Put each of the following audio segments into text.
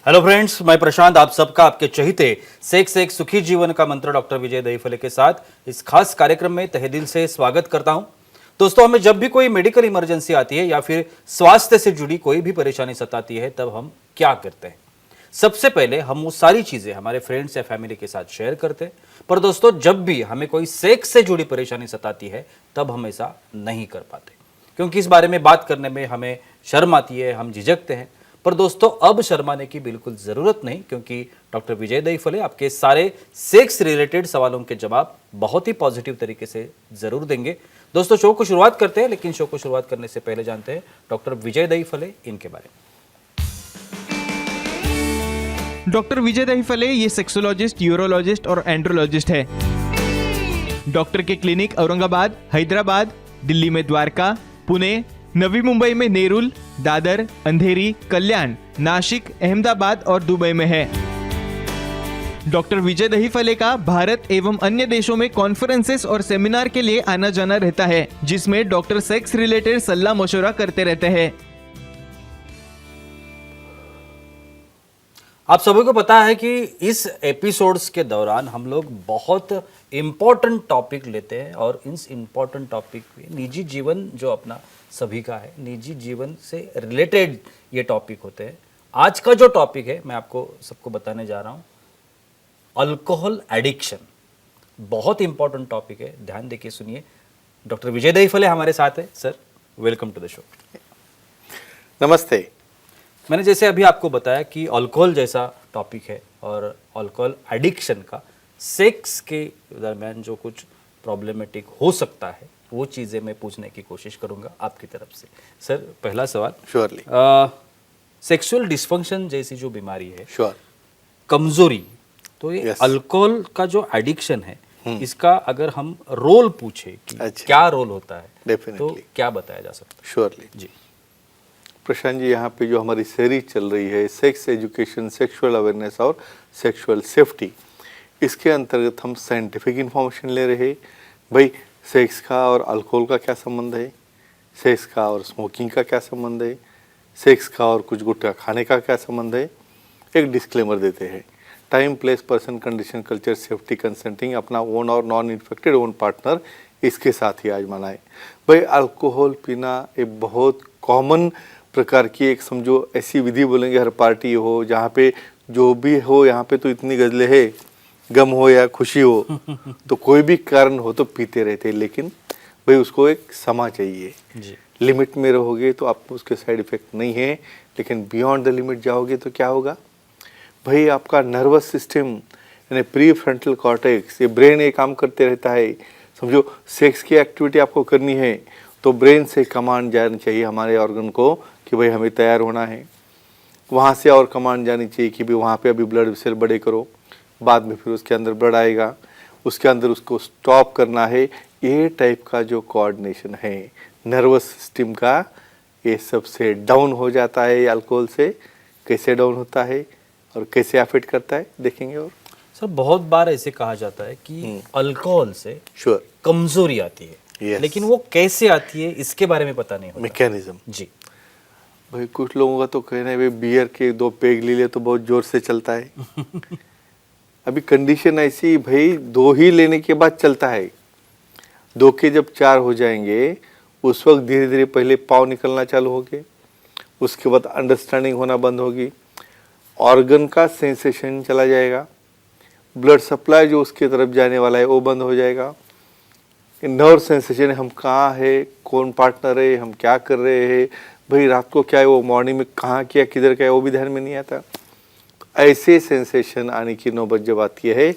Hello friends, मैं प्रशांत आप सबका आपके चहीते सेक्स एक सुखी जीवन का मंत्र डॉक्टर विजय दहीफले के साथ इस खास कार्यक्रम में तहे दिल से स्वागत करता हूं। दोस्तों, हमें जब भी कोई मेडिकल इमरजेंसी आती है या फिर स्वास्थ्य से जुड़ी कोई भी परेशानी सताती है, तब हम क्या करते हैं? सबसे पहले हम वो सारी चीजें हमारे फ्रेंड्स या फैमिली के साथ शेयर करते हैं। पर दोस्तों, जब भी हमें कोई सेक्स से जुड़ी परेशानी सताती है, तब हम ऐसा नहीं कर पाते, क्योंकि इस बारे में बात करने में हमें शर्म आती है, हम झिझकते हैं। पर दोस्तों, अब शर्माने की बिल्कुल जरूरत नहीं, क्योंकि डॉक्टर विजय दहीफले आपके सारे सेक्स रिलेटेड सवालों के जवाब बहुत ही पॉजिटिव तरीके से जरूर देंगे। दोस्तों, शो को शुरुआत करते हैं, लेकिन शो को शुरुआत करने से पहले जानते हैं डॉक्टर विजय दहीफले इनके बारे में। डॉक्टर विजय दहीफले ये सेक्सोलॉजिस्ट, यूरोलॉजिस्ट और एंड्रोलॉजिस्ट है। डॉक्टर के क्लिनिक औरंगाबाद, हैदराबाद, दिल्ली में द्वारका, पुणे, नवी मुंबई में नेरुल, दादर, अंधेरी, कल्याण, नासिक, अहमदाबाद और दुबई में है। डॉक्टर विजय दहीफले का भारत एवं अन्य देशों में कॉन्फ्रेंसेस और सेमिनार के लिए आना जाना रहता है, जिसमें डॉक्टर सेक्स रिलेटेड सलाह मशवरा करते रहते हैं। आप सभी को पता है कि इस एपिसोड्स के दौरान हम लोग बहुत इम्पोर्टेंट टॉपिक लेते हैं, और इस इम्पोर्टेंट टॉपिक पे निजी जीवन जो अपना सभी का है, निजी जीवन से रिलेटेड ये टॉपिक होते हैं। आज का जो टॉपिक है, मैं आपको सबको बताने जा रहा हूँ, अल्कोहल एडिक्शन। बहुत इंपॉर्टेंट टॉपिक है, ध्यान देके सुनिए। डॉक्टर विजय दहीफले हमारे साथ है। Sir, welcome to the show. नमस्ते। मैंने जैसे अभी आपको बताया कि अल्कोहल जैसा टॉपिक है, और अल्कोहल एडिक्शन का सेक्स के दरमियान जो कुछ प्रॉब्लमेटिक हो सकता है, वो चीज़ें मैं पूछने की कोशिश करूंगा आपकी तरफ से। सर, पहला सवाल, श्योरली। सेक्सुअल डिस्फंक्शन जैसी जो बीमारी है, श्योर। कमजोरी, तो ये Yes. अल्कोहल का जो एडिक्शन है, इसका अगर हम रोल पूछे कि अच्छा। क्या रोल होता है, Definitely. तो क्या बताया जा सकता श्योरली। है? जी प्रशांत जी, यहाँ पे जो हमारी सीरीज चल रही है सेक्स एजुकेशन, सेक्सुअल अवेयरनेस और सेक्सुअल सेफ्टी, इसके अंतर्गत हम साइंटिफिक इंफॉर्मेशन ले रहे हैं। भाई, सेक्स का और अल्कोहल का क्या संबंध है, सेक्स का और स्मोकिंग का क्या संबंध है, सेक्स का और कुछ गुटखा खाने का क्या संबंध है। एक डिस्क्लेमर देते हैं, time, place, person, condition, culture, safety, consenting, अपना ओन और नॉन इन्फेक्टेड ओन पार्टनर, इसके साथ ही आज मनाएं। भाई, अल्कोहल पीना एक बहुत कॉमन प्रकार की एक समझो ऐसी विधि बोलेंगे, हर पार्टी हो, जहाँ पे जो भी हो, यहाँ पे तो इतनी गजलें है, गम हो या खुशी हो तो कोई भी कारण हो तो पीते रहते हैं। लेकिन भाई, उसको एक समा चाहिए। जी लिमिट में रहोगे तो आपको उसके साइड इफेक्ट नहीं है, लेकिन बियॉन्ड द लिमिट जाओगे तो क्या होगा भाई, आपका नर्वस सिस्टम यानी प्री फ्रंटल कॉर्टेक्स, ये ब्रेन ये काम करते रहता है। समझो, सेक्स की एक्टिविटी आपको करनी है तो ब्रेन से कमांड जानी चाहिए हमारे ऑर्गन को कि भाई हमें तैयार होना है। वहाँ से और कमांड जानी चाहिए कि भाई वहाँ पे अभी ब्लड सेल बड़े करो, बाद में फिर उसके अंदर ब्लड आएगा, उसके अंदर उसको स्टॉप करना है। ये टाइप का जो कोऑर्डिनेशन है नर्वस सिस्टम का, ये सबसे डाउन हो जाता है अल्कोहल से। कैसे डाउन होता है और कैसे अफेक्ट करता है देखेंगे। और सर, बहुत बार ऐसे कहा जाता है कि अल्कोहल से श्योर कमजोरी आती है, Yes. लेकिन वो कैसे आती है इसके बारे में पता नहीं होता। मैकेनिज्म। जी भाई, कुछ लोगों का तो कहना है भाई बियर के 2 पेग ले ले तो बहुत जोर से चलता है। अभी कंडीशन ऐसी, भाई 2 ही लेने के बाद चलता है। 2 के जब 4 हो जाएंगे, उस वक्त धीरे धीरे पहले पाँव निकलना चालू होंगे, उसके बाद अंडरस्टैंडिंग होना बंद होगी, ऑर्गन का सेंसेशन चला जाएगा, ब्लड सप्लाई जो उसके तरफ जाने वाला है वो बंद हो जाएगा, नर्व सेंसेशन, हम कहाँ है, कौन पार्टनर है, हम क्या कर रहे हैं, भाई रात को क्या है, वो मॉर्निंग में कहाँ किया, किधर क्या है, वो भी ध्यान में नहीं आता। ऐसे सेंसेशन आने की नौबत जब आती है,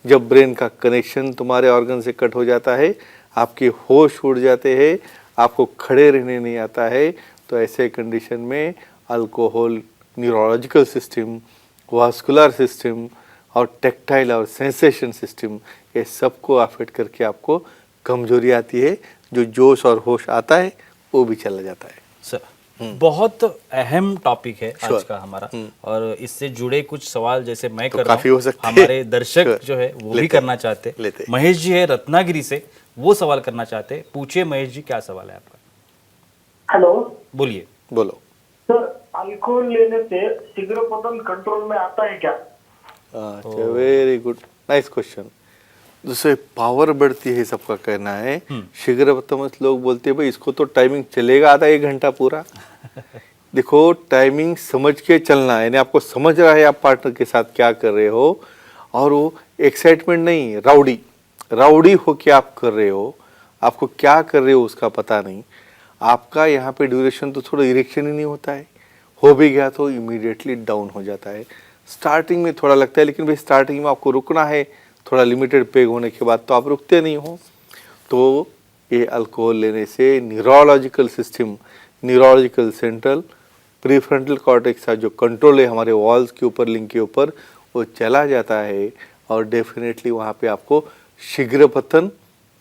जब ब्रेन का कनेक्शन तुम्हारे ऑर्गन से कट हो जाता है, आपके होश उड़ जाते हैं, आपको खड़े रहने नहीं आता है, तो ऐसे कंडीशन में alcohol neurological system, vascular system और टेक्टाइल और सेंसेशन सिस्टम, ये सबको अफेक्ट करके आपको कमजोरी आती है। जो जोश और होश आता है वो भी चला जाता है। सर, बहुत अहम टॉपिक है आज Sure. का हमारा, और इससे जुड़े कुछ सवाल जैसे मैं तो कर रहा काफी हो हूँ, सकते हैं। हमारे दर्शक Sure. जो है वो भी लेते करना चाहते हैं। लेते। महेश जी है रत्नागिरी से, वो सवाल करना चाहते हैं। पूछिए महेश जी, क्या सवाल है आपका? हेलो, बोलो। सर अल्कोहल लेने से शीघ्रपतन कंट्रोल में आता है क्या? अच्छा, वेरी गुड, नाइस क्वेश्चन। जैसे पावर बढ़ती है, सबका कहना है। शीघ्रपतन लोग बोलते हैं भाई इसको तो टाइमिंग चलेगा आधा 1 घंटा पूरा। देखो, टाइमिंग समझ के चलना है, यानी आपको समझ रहा है आप पार्टनर के साथ क्या कर रहे हो, और वो एक्साइटमेंट नहीं, राउडी होके आप कर रहे हो, आपको क्या कर रहे हो उसका पता नहीं। आपका यहाँ पे ड्यूरेशन तो थोड़ा इरेक्शन ही नहीं होता है, हो भी गया तो इमीडिएटली डाउन हो जाता है। स्टार्टिंग में थोड़ा लगता है, लेकिन भाई स्टार्टिंग में आपको रुकना है, थोड़ा लिमिटेड पेग होने के बाद तो आप रुकते नहीं हो। तो ये अल्कोहल लेने से neurological system, neurological central prefrontal cortex का जो कंट्रोल है हमारे वॉल्स के ऊपर, लिंक के ऊपर, वो चला जाता है, और डेफिनेटली वहाँ पे आपको शीघ्र पतन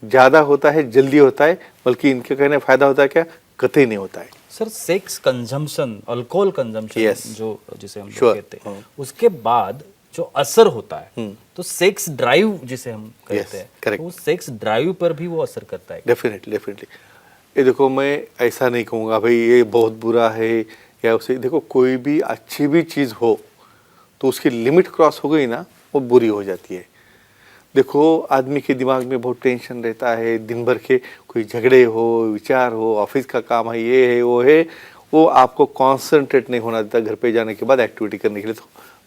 ज़्यादा होता है, जल्दी होता है। बल्कि इनके कहने फायदा होता है क्या? कतई नहीं होता है। Sir, sex consumption, alcohol consumption Yes. जो जिसे हम लोग Sure. कहते हैं, उसके बाद जो असर होता है, तो सेक्स ड्राइव जिसे हम कहते हैं, correct. तो सेक्स ड्राइव पर भी वो असर करता है। डेफिनेटली। ये देखो, मैं ऐसा नहीं कहूँगा भाई ये बहुत बुरा है या उसे, देखो कोई भी अच्छी भी चीज़ हो तो उसकी लिमिट क्रॉस हो गई ना, वो बुरी हो जाती है। देखो, आदमी के दिमाग में बहुत टेंशन रहता है, दिन भर के कोई झगड़े हो, विचार हो, ऑफिस का काम है, ये है वो है, वो आपको कॉन्सेंट्रेट नहीं होना देता घर पे जाने के बाद एक्टिविटी करने के लिए।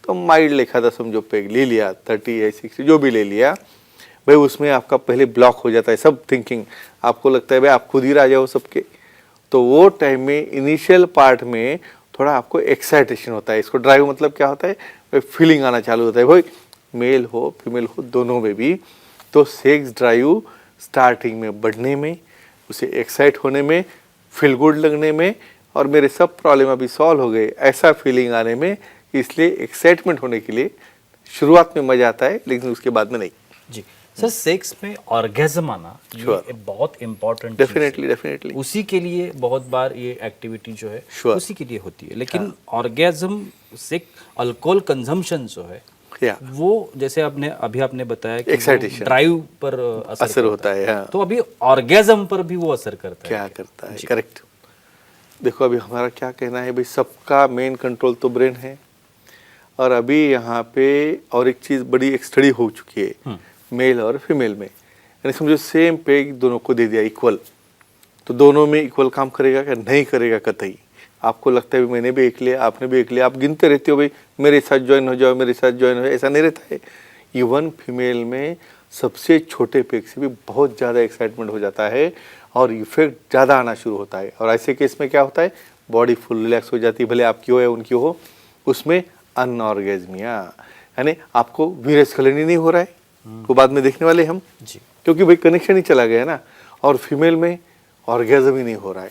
तो माइल्ड लिखा था, समझो पेग ले लिया, 30 या 60 जो भी ले लिया भाई, उसमें आपका पहले ब्लॉक हो जाता है सब थिंकिंग। आपको लगता है भाई आप खुद ही राजा हो सबके। तो वो टाइम में इनिशियल पार्ट में थोड़ा आपको एक्साइटेशन होता है। इसको ड्राइव मतलब क्या होता है? भाई फीलिंग आना चालू होता है, भाई मेल हो फीमेल हो दोनों में भी। तो सेक्स ड्राइव स्टार्टिंग में बढ़ने में, उसे एक्साइट होने में, फील गुड लगने में, और मेरे सब प्रॉब्लम अभी सॉल्व हो गए ऐसा फीलिंग आने में। इसलिए एक्साइटमेंट होने के लिए शुरुआत में मजा आता है, लेकिन उसके बाद में नहीं। जी सर, सेक्स में ऑर्गेज्म आना Sure. ये बहुत इम्पोर्टेंट, डेफिनेटली उसी के लिए बहुत बार ये एक्टिविटी जो है Sure. उसी के लिए होती है। लेकिन ऑर्गेज्म से अल्कोहल कंजम्पशन जो है या वो, जैसे आपने बताया कि Excitation. ड्राइव पर असर होता है। हाँ, तो अभी ऑर्गेज्म पर भी वो असर करता है। क्या करता है? करेक्ट। देखो, अभी हमारा क्या कहना है भाई, सबका मेन कंट्रोल तो ब्रेन है। और अभी यहाँ पे और एक चीज़ बड़ी एक स्टडी हो चुकी है मेल और फीमेल में, यानी समझो सेम पेग दोनों को दे दिया इक्वल, तो दोनों में इक्वल काम करेगा क्या? नहीं करेगा कतई। आपको लगता है भी मैंने भी एक लिया, आपने भी एक लिया, आप गिनते रहते हो भाई मेरे साथ ज्वाइन हो जाओ, मेरे साथ ज्वाइन हो जाओ, ऐसा नहीं रहता है। इवन फीमेल में सबसे छोटे पेग से भी बहुत ज़्यादा एक्साइटमेंट हो जाता है और इफेक्ट ज़्यादा आना शुरू होता है। और ऐसे केस में क्या होता है? बॉडी फुल रिलैक्स हो जाती है, भले आपकी हो या उनकी हो। उसमें अनऑर्गेज्मिया, यानी आपको वीर्यस्खलन ही नहीं हो रहा है, तो बाद में देखने वाले हम जी, क्योंकि भाई कनेक्शन ही चला गया ना। और फीमेल में ऑर्गेज्म ही नहीं हो रहा है,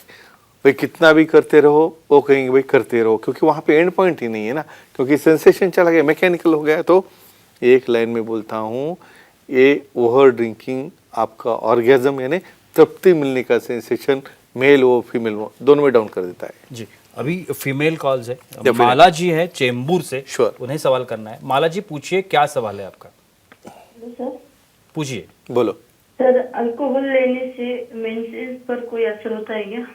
भाई कितना भी करते रहो वो कहेंगे भाई करते रहो, क्योंकि वहाँ पे एंड पॉइंट ही नहीं है ना, क्योंकि सेंसेशन चला गया, मैकेनिकल हो गया। तो एक लाइन में बोलता हूँ, ये ओवर ड्रिंकिंग आपका ऑर्गेज्म यानी तृप्ति मिलने का सेंसेशन मेल हो फीमेल हो दोनों में डाउन कर देता है। जी। अभी फीमेल कॉल्स है, Definitely. माला जी है चेंबूर से, Sure. उन्हें सवाल करना है। माला जी पूछिए, क्या सवाल है आपका? सर पूछिए। बोलो। सर, अल्कोहल लेने से मेंसेस पर कोई असर होता है क्या?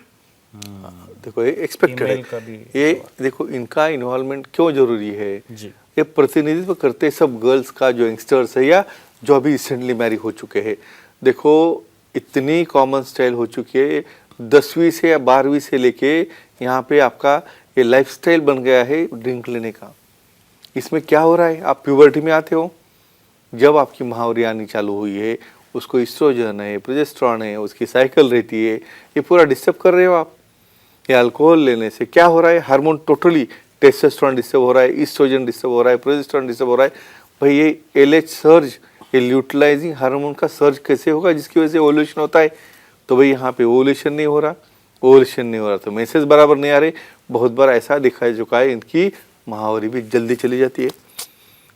देखो, ये एक्सपेक्टेड Female का भी है। ये देखो, इनका इन्वॉल्वमेंट क्यों जरूरी है? जी, ये प्रतिनिधित्व करते हैं सब गर्ल्स का जो यंगस्टर्स है या जो अभी रिसेंटली मैरी हो चुके हैं। देखो, इतनी कॉमन स्टाइल हो चुकी है, 10वीं से या 12वीं से लेके यहाँ पे आपका ये लाइफस्टाइल बन गया है ड्रिंक लेने का। इसमें क्या हो रहा है? आप प्यूबर्टी में आते हो, जब आपकी महावरी आनी चालू हुई है, उसको ईस्ट्रोजन है, प्रोजेस्टेरॉन है, उसकी साइकिल रहती है, ये पूरा डिस्टर्ब कर रहे हो आप। ये अल्कोहल लेने से क्या हो रहा है? हार्मोन टोटली, टेस्टोस्टेरोन डिस्टर्ब हो रहा है, ईस्ट्रोजन डिस्टर्ब हो रहा है, प्रोजेस्टेरॉन डिस्टर्ब हो रहा है। भाई ये एलएच सर्ज, ये ल्यूटिलाइजिंग हार्मोन का सर्ज कैसे होगा जिसकी वजह से ओवुलेशन होता है? तो भाई यहाँ पे ओवुलेशन नहीं हो रहा, ओवुलेशन नहीं हो रहा तो मेंसेस बराबर नहीं आ रहे। बहुत बार ऐसा दिखाई चुका है, इनकी महावरी भी जल्दी चली जाती है।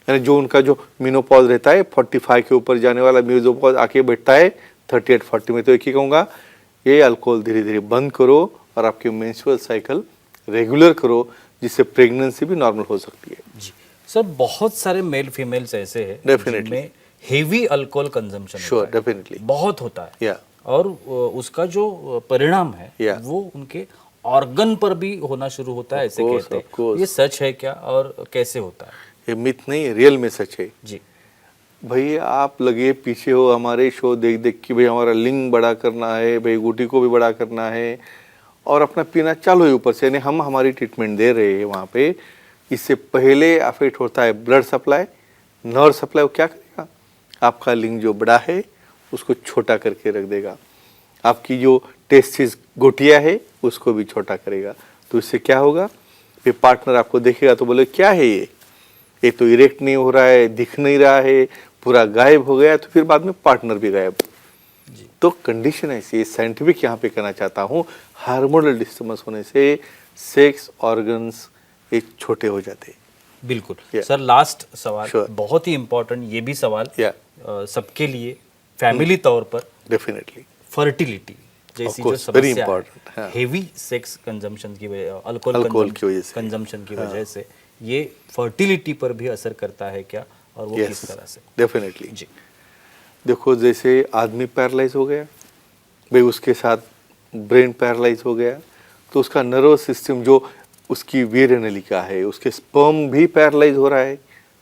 यानी जो उनका जो मेनोपॉज रहता है 45 के ऊपर जाने वाला मेनोपॉज आके बैठता है 38-40 में। तो एक ही कहूँगा, ये अल्कोहल धीरे धीरे बंद करो और आपके मेंस्ट्रुअल साइकिल रेगुलर करो, जिससे प्रेगनेंसी भी नॉर्मल हो सकती है। जी सर, बहुत सारे मेल फीमेल्स ऐसे हैं Definitely. जिनमें heavy alcohol consumption sure, definitely. बहुत होता है, या और उसका जो परिणाम है Yeah. वो उनके ऑर्गन पर भी होना शुरू होता है, ऐसे Of course, कहते of हैं। course. ये सच है क्या और कैसे होता है? ये मिथ नहीं, रियल में सच है। जी भाई आप लगे पीछे हो हमारे शो देख देख कि भाई हमारा लिंग बड़ा करना है, भाई गुटी को भी बड़ा करना है, और अपना पीना चालू है ऊपर से, यानी हम हमारी ट्रीटमेंट दे रहे हैं वहाँ पे। इससे पहले अफेक्ट होता है ब्लड सप्लाई, नर्व सप्लाई। वो क्या करेगा, आपका लिंग जो बड़ा है उसको छोटा करके रख देगा, आपकी जो टेस्टिस गोटिया है उसको भी छोटा करेगा। तो इससे क्या होगा, फिर पार्टनर आपको देखेगा तो बोले क्या है ये तो इरेक्ट नहीं हो रहा है, दिख नहीं रहा है, पूरा गायब हो गया, तो फिर बाद में पार्टनर भी गायब। तो कंडीशन ऐसी है, साइंटिफिक यहाँ पे कहना चाहता हूँ, हार्मोनल डिस्टर्बेंस होने से सेक्स ऑर्गन्स ये छोटे हो जाते हैं। बिल्कुल। Yeah. सर लास्ट सवाल, Sure. बहुत ही इम्पोर्टेंट ये भी सवाल Yeah. सबके लिए, फैमिली तौर पर डेफिनेटली फर्टिलिटी जैसी जो course, very समस्या important, हाँ। है, हेवी सेक्स कंजम्पशन की वजह, अल्कोहल की वजह से, कंजम्पशन की वजह से ये फर्टिलिटी पर भी असर करता है क्या, और वो किस तरह से? डेफिनेटली। जी देखो जैसे आदमी पैरालाइज हो गया भाई, उसके साथ ब्रेन पैरालाइज हो गया, तो उसका नर्वस सिस्टम जो उसकी वीर्य नलिका है, उसके स्पर्म भी पैरालाइज हो रहा है,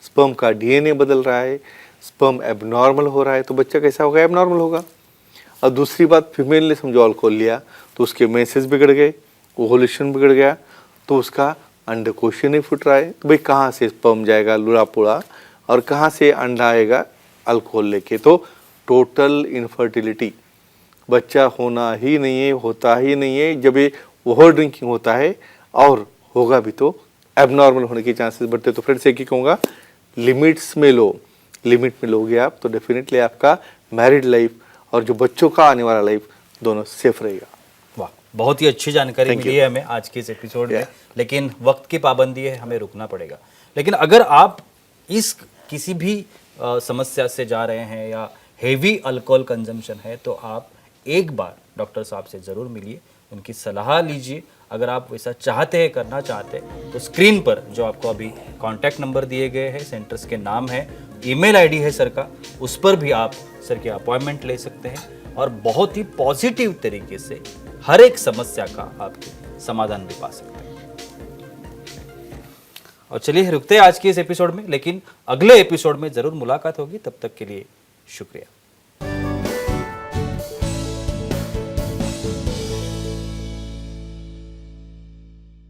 स्पर्म का डीएनए बदल रहा है, स्पर्म एबनॉर्मल हो रहा है, तो बच्चा कैसा होगा, एबनॉर्मल होगा। और दूसरी बात, फीमेल ने समझो अल्कोहल लिया तो उसके मेंसेस बिगड़ गए, ओवुलेशन बिगड़ गया, तो उसका अंडकोश नहीं फूट रहा है, तो भाई कहाँ से स्पर्म जाएगा लूड़ा पुड़ा, और कहाँ से अंडा आएगा अल्कोहल लेके। तो टोटल इनफर्टिलिटी, बच्चा होना ही नहीं है, होता ही नहीं है जब ये ओवर ड्रिंकिंग होता है, और होगा भी तो एबनॉर्मल होने के चांसेस बढ़ते। तो फ्रेंड्स एक ही कहूँगा, लिमिट्स में लो, लिमिट में लोगे आप तो डेफिनेटली आपका मैरिड लाइफ और जो बच्चों का आने वाला लाइफ दोनों सेफ रहेगा। वाह, बहुत ही अच्छी जानकारी Thank मिली you. है हमें आज के इस एपिसोड में, Yeah. लेकिन वक्त की पाबंदी है, हमें रुकना पड़ेगा। लेकिन अगर आप इस किसी भी समस्या से जा रहे हैं या हेवी अल्कोहल कंजम्पशन है, तो आप एक बार डॉक्टर साहब से ज़रूर मिलिए, उनकी सलाह लीजिए। अगर आप वैसा चाहते हैं, करना चाहते हैं, तो स्क्रीन पर जो आपको अभी कॉन्टैक्ट नंबर दिए गए हैं, सेंटर्स के नाम है, ईमेल आईडी है सर का, उस पर भी आप सर की अपॉइंटमेंट ले सकते हैं और बहुत ही पॉजिटिव तरीके से हर एक समस्या का आप समाधान भी पा सकते हैं। और चलिए रुकते हैं आज के इस एपिसोड में, लेकिन अगले एपिसोड में ज़रूर मुलाकात होगी। तब तक के लिए शुक्रिया।